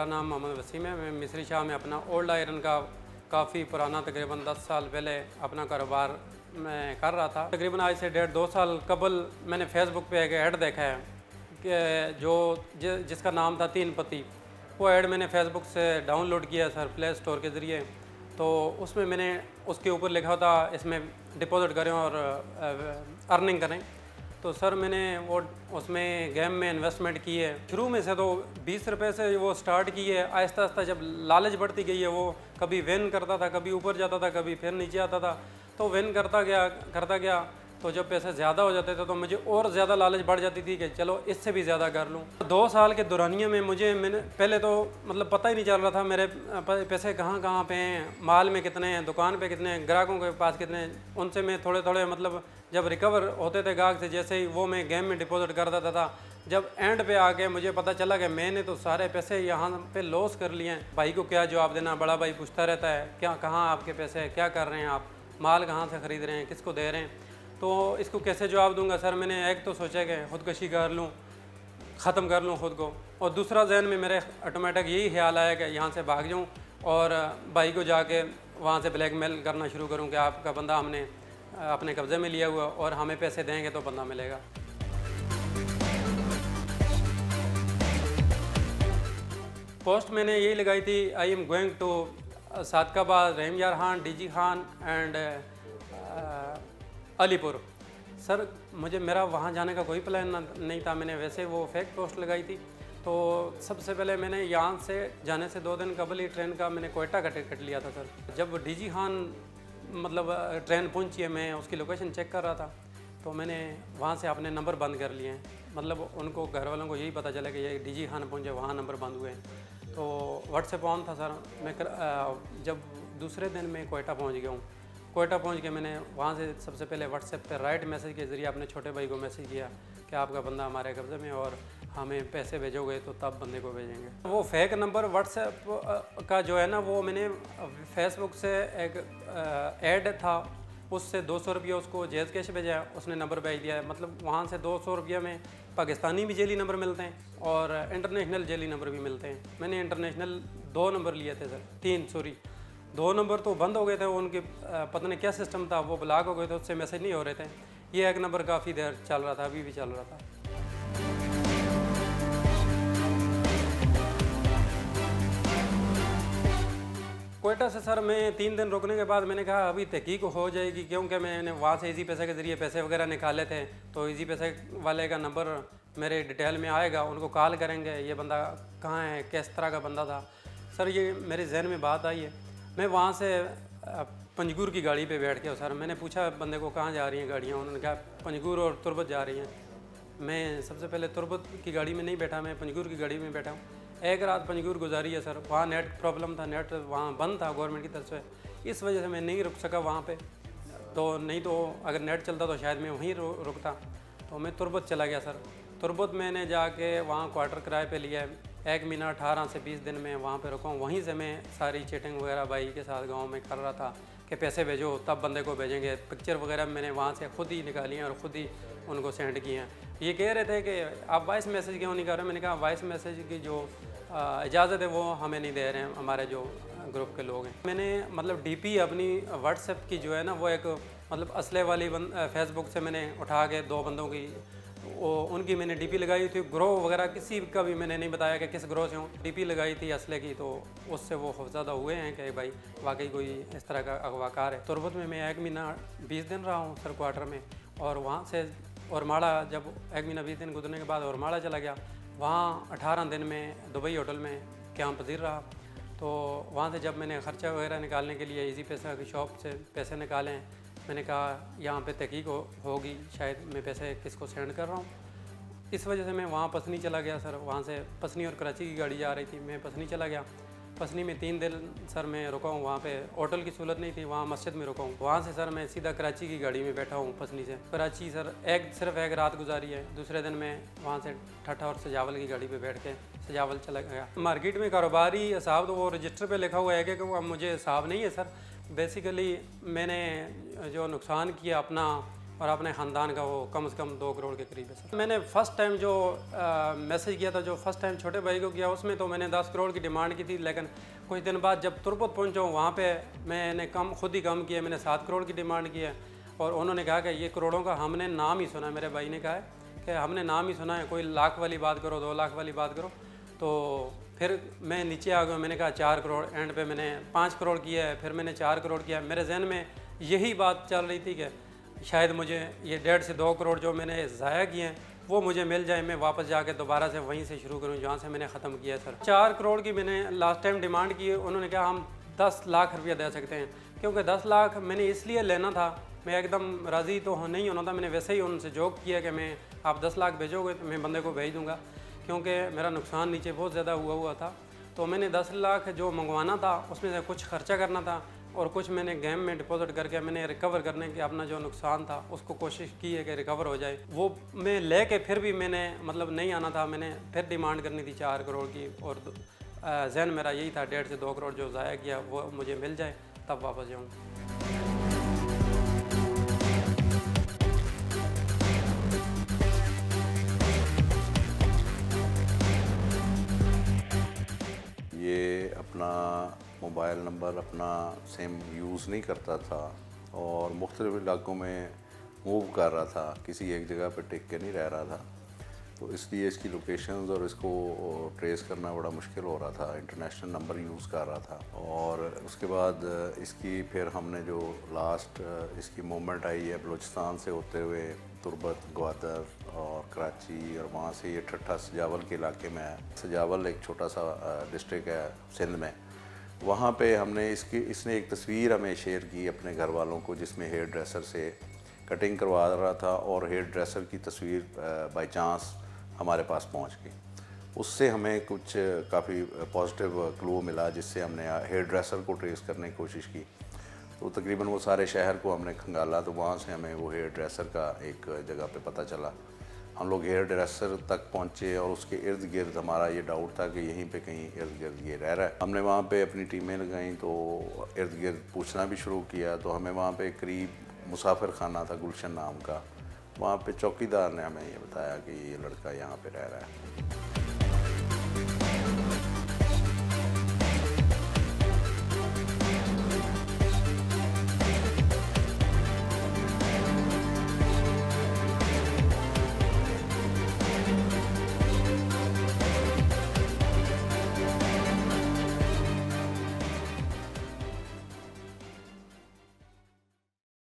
मेरा नाम मोहम्मद वसीम है। मैं मिस्री शाह में अपना ओल्ड आयरन का काफ़ी पुराना तकरीबन 10 साल पहले अपना कारोबार मैं कर रहा था। तकरीबन आज से 1.5-2 साल कबल मैंने फेसबुक पे एक ऐड देखा है कि जिसका नाम था 3 पत्ती। वो ऐड मैंने फेसबुक से डाउनलोड किया सर, प्ले स्टोर के ज़रिए। तो उसमें मैंने उसके ऊपर लिखा था इसमें डिपॉज़िट करें और अर्निंग करें। तो सर मैंने वो उसमें गेम में इन्वेस्टमेंट की है। शुरू में से तो 20 रुपये से वो स्टार्ट की है। आहिस्ता आहिस्ता जब लालच बढ़ती गई है, वो कभी विन करता था, कभी ऊपर जाता था, कभी फिर नीचे आता था। तो विन करता गया तो जब पैसे ज़्यादा हो जाते थे तो मुझे और ज़्यादा लालच बढ़ जाती थी कि चलो इससे भी ज़्यादा कर लूँ। 2 साल के दौरानिए में मैंने पहले तो मतलब पता ही नहीं चल रहा था मेरे पैसे कहाँ पे हैं, माल में कितने हैं, दुकान पे कितने हैं, ग्राहकों के पास कितने हैं। उनसे मैं थोड़े मतलब जब रिकवर होते थे ग्राहक से, जैसे ही वो मैं गेम में डिपॉजिट कर देता था। जब एंड पे आके मुझे पता चला कि मैंने तो सारे पैसे यहाँ पे लॉस कर लिए हैं। भाई को क्या जवाब देना, बड़ा भाई पूछता रहता है क्या कहाँ आपके पैसे हैं, क्या कर रहे हैं आप, माल कहाँ से ख़रीद रहे हैं, किसको दे रहे हैं। तो इसको कैसे जवाब दूंगा सर। मैंने एक तो सोचा कि ख़ुदकशी कर लूँ, ख़त्म कर लूँ ख़ुद को, और दूसरा जहन में मेरे ऑटोमेटिक यही ख्याल आया कि यहाँ से भाग जाऊँ और भाई को जाके वहाँ से ब्लैकमेल करना शुरू करूँ कि आपका बंदा हमने अपने कब्ज़े में लिया हुआ और हमें पैसे देंगे तो बंदा मिलेगा। पोस्ट मैंने यही लगाई थी, I am going to Sadiqabad, Rahim Yar Khan, DG Khan and Alipur. Sir मुझे मेरा वहाँ जाने का कोई प्लान नहीं था। मैंने वैसे वो फेक पोस्ट लगाई थी। तो सबसे पहले मैंने यहाँ से जाने से 2 दिन कबल ही ट्रेन का मैंने कोयटा का टिकट लिया था सर। जब डीजी खान मतलब ट्रेन पहुँची है, मैं उसकी लोकेशन चेक कर रहा था तो मैंने वहाँ से अपने नंबर बंद कर लिए हैं। मतलब उनको घर वालों को यही पता चला कि ये डीजी खान पहुँचे, वहाँ नंबर बंद हुए हैं। तो व्हाट्सएप ऑन था सर। मैं जब दूसरे दिन मैं कोयटा पहुँच गया हूँ। कोयटा पहुंच के मैंने वहाँ से सबसे पहले व्हाट्सएप पे राइट मैसेज के ज़रिए अपने छोटे भाई को मैसेज किया कि आपका बंदा हमारे कब्ज़े में और हमें पैसे भेजोगे तो तब बंदे को भेजेंगे। वो फेक नंबर व्हाट्सएप का जो है ना, वो मैंने फेसबुक से एक ऐड था, उससे 200 रुपये उसको जैज़ कैश भेजा, उसने नंबर भेज दिया। मतलब वहाँ से 200 रुपये में पाकिस्तानी भी जेली नंबर मिलते हैं और इंटरनेशनल जेली नंबर भी मिलते हैं। मैंने इंटरनेशनल 2 नंबर लिए थे सर, 3 सॉरी 2 नंबर तो बंद हो गए थे। उनके पता नहीं क्या सिस्टम था, वो ब्लॉक हो गए थे, उससे मैसेज नहीं हो रहे थे। ये एक नंबर काफ़ी देर चल रहा था, अभी भी चल रहा था। कोयटा से सर मैं 3 दिन रुकने के बाद मैंने कहा अभी तहकीक हो जाएगी, क्योंकि मैंने वहाँ से इजी पैसे के ज़रिए पैसे वगैरह निकाले थे। तो इजी पैसे वाले का नंबर मेरे डिटेल में आएगा, उनको कॉल करेंगे ये बंदा कहाँ है, किस तरह का बंदा था। सर ये मेरे जहन में बात आई है। मैं वहाँ से पंजगुर की गाड़ी पे बैठ के सर मैंने पूछा बंदे को कहाँ जा रही हैं गाड़ियाँ। उन्होंने कहा पंजगुर और तुरबत जा रही हैं। मैं सबसे पहले तुरबत की गाड़ी में नहीं बैठा, मैं पंजगुर की गाड़ी में बैठा हूँ। एक रात पंजगुर गुजारी है सर। वहाँ नेट प्रॉब्लम था, नेट वहाँ बंद था गवर्नमेंट की तरफ से, इस वजह से मैं नहीं रुक सका वहाँ पे। तो नहीं तो अगर नेट चलता तो शायद मैं वहीं रुकता। तो मैं तुरबत चला गया सर। तुरबत मैंने जाके वहाँ क्वार्टर किराए पे लिया है। 1 महीना 18 से 20 दिन में वहाँ पे रुका हूँ। वहीं से मैं सारी चैटिंग वगैरह भाई के साथ गांव में कर रहा था कि पैसे भेजो तब बंदे को भेजेंगे। पिक्चर वगैरह मैंने वहाँ से ख़ुद ही निकाली हैं और ख़ुद ही उनको सेंड किए हैं। ये कह रहे थे कि आप वॉइस मैसेज क्यों नहीं कर रहे। मैंने कहा वॉइस मैसेज की जो इजाज़त है वो हमें नहीं दे रहे हैं हमारे जो ग्रुप के लोग हैं। मैंने मतलब डीपी अपनी व्हाट्सएप की जो है ना, वो एक मतलब असले वाली फेसबुक से मैंने उठा के 2 बंदों की उनकी मैंने डीपी लगाई थी। ग्रो वगैरह किसी का भी मैंने नहीं बताया कि किस ग्रो से हूँ। डीपी लगाई थी असले की, तो उससे वो खौफज़दा हुए हैं कि भाई वाकई कोई इस तरह का अगवाकार है। तुरबत में मैं 1 महीना 20 दिन रहा हूँ सर क्वार्टर में। और वहाँ से औरमाड़ा जब 1 महीना 20 दिन गुजरने के बाद औरमाड़ा चला गया। वहाँ 18 दिन में दुबई होटल में क़याम पज़ीर रहा। तो वहाँ से जब मैंने ख़र्चा वगैरह निकालने के लिए इजी पैसा की शॉप से पैसे निकाले, मैंने कहा यहाँ पे तहकीक होगी, शायद मैं पैसे किसको सेंड कर रहा हूँ। इस वजह से मैं वहाँ पसनी चला गया सर। वहाँ से पसनी और कराची की गाड़ी जा रही थी, मैं पसनी चला गया। पसनी में 3 दिन सर मैं रुका हूँ। वहाँ पे होटल की सहूलत नहीं थी, वहाँ मस्जिद में रुका हूँ। वहाँ से सर मैं सीधा कराची की गाड़ी में बैठा हूँ पसनी से। कराची सर सिर्फ एक रात गुजारी है। दूसरे दिन मैं वहाँ से ठट्ठा और सजावल की गाड़ी पे बैठ के सजावल चला गया। मार्केट में कारोबारी हिसाब तो वो रजिस्टर पे लिखा हुआ है कि वो अब मुझे हिसाब नहीं है सर। बेसिकली मैंने जो नुकसान किया अपना और अपने ख़ानदान का वो कम से कम 2 करोड़ के करीब है सर। मैंने फ़र्स्ट टाइम जो मैसेज किया था, जो फ़र्स्ट टाइम छोटे भाई को किया, उसमें तो मैंने 10 करोड़ की डिमांड की थी, लेकिन कुछ दिन बाद जब तुरपत पहुँचा हूँ वहाँ पे मैंने खुद ही कम किया, मैंने 7 करोड़ की डिमांड की है। और उन्होंने कहा कि ये करोड़ों का हमने नाम ही सुना है, मेरे भाई ने कहा है कि हमने नाम ही सुना है, कोई लाख वाली बात करो, 2 लाख वाली बात करो। तो फिर मैं नीचे आ गया, मैंने कहा 4 करोड़, एंड पे मैंने 5 करोड़ किया है, फिर मैंने 4 करोड़ किया। मेरे जहन में यही बात चल रही थी कि शायद मुझे ये 1.5 से 2 करोड़ जो मैंने ज़ाया किए हैं वो मुझे मिल जाए, मैं वापस जाके दोबारा से वहीं से शुरू करूं जहाँ से मैंने ख़त्म किया सर। 4 करोड़ की मैंने लास्ट टाइम डिमांड की, उन्होंने कहा हम 10 लाख रुपया दे सकते हैं, क्योंकि 10 लाख मैंने इसलिए लेना था, मैं एकदम राज़ी तो नहीं होना था, मैंने वैसे ही उनसे जोक किया कि मैं आप 10 लाख भेजोगे तो मैं बंदे को भेज दूँगा, क्योंकि मेरा नुकसान नीचे बहुत ज़्यादा हुआ था। तो मैंने 10 लाख जो मंगवाना था उसमें से कुछ खर्चा करना था और कुछ मैंने गेम में डिपॉजिट करके मैंने रिकवर करने की अपना जो नुकसान था उसको कोशिश की है कि रिकवर हो जाए। वो मैं लेके फिर भी मैंने मतलब नहीं आना था, मैंने फिर डिमांड करनी थी 4 करोड़ की, और जहन मेरा यही था 1.5 से 2 करोड़ जो ज़ाया किया वो मुझे मिल जाए तब वापस जाऊँ। ये अपना मोबाइल नंबर अपना सेम यूज़ नहीं करता था और मुख्तलिफ़ इलाकों में मूव कर रहा था, किसी एक जगह पर टिक के नहीं रह रहा था। तो इसलिए इसकी लोकेशंस और इसको ट्रेस करना बड़ा मुश्किल हो रहा था। इंटरनेशनल नंबर यूज़ कर रहा था और उसके बाद इसकी फिर हमने जो लास्ट इसकी मूवमेंट आई है बलूचिस्तान से होते हुए तुर्बत, ग्वादर और कराची, और वहाँ से ये ठट्ठा सजावल के इलाके में है। सजावल एक छोटा सा डिस्ट्रिक्ट है सिंध में, वहाँ पे हमने इसने एक तस्वीर हमें शेयर की अपने घर वालों को, जिसमें हेयर ड्रेसर से कटिंग करवा रहा था और हेयर ड्रेसर की तस्वीर बाय चांस हमारे पास पहुंच गई। उससे हमें कुछ काफ़ी पॉजिटिव क्लू मिला, जिससे हमने हेयर ड्रेसर को ट्रेस करने की कोशिश की। तो तकरीबन वो सारे शहर को हमने खंगाला, तो वहाँ से हमें वो हेयर ड्रेसर का एक जगह पे पता चला। हम लोग हेयर ड्रेसर तक पहुँचे और उसके इर्द गिर्द हमारा ये डाउट था कि यहीं पे कहीं इर्द गिर्द ये रह रहा है। हमने वहाँ पे अपनी टीमें लगाईं तो इर्द गिर्द पूछना भी शुरू किया। तो हमें वहाँ पे करीब मुसाफिर खाना था गुलशन नाम का, वहाँ पे चौकीदार ने हमें ये बताया कि ये लड़का यहाँ पे रह रहा है।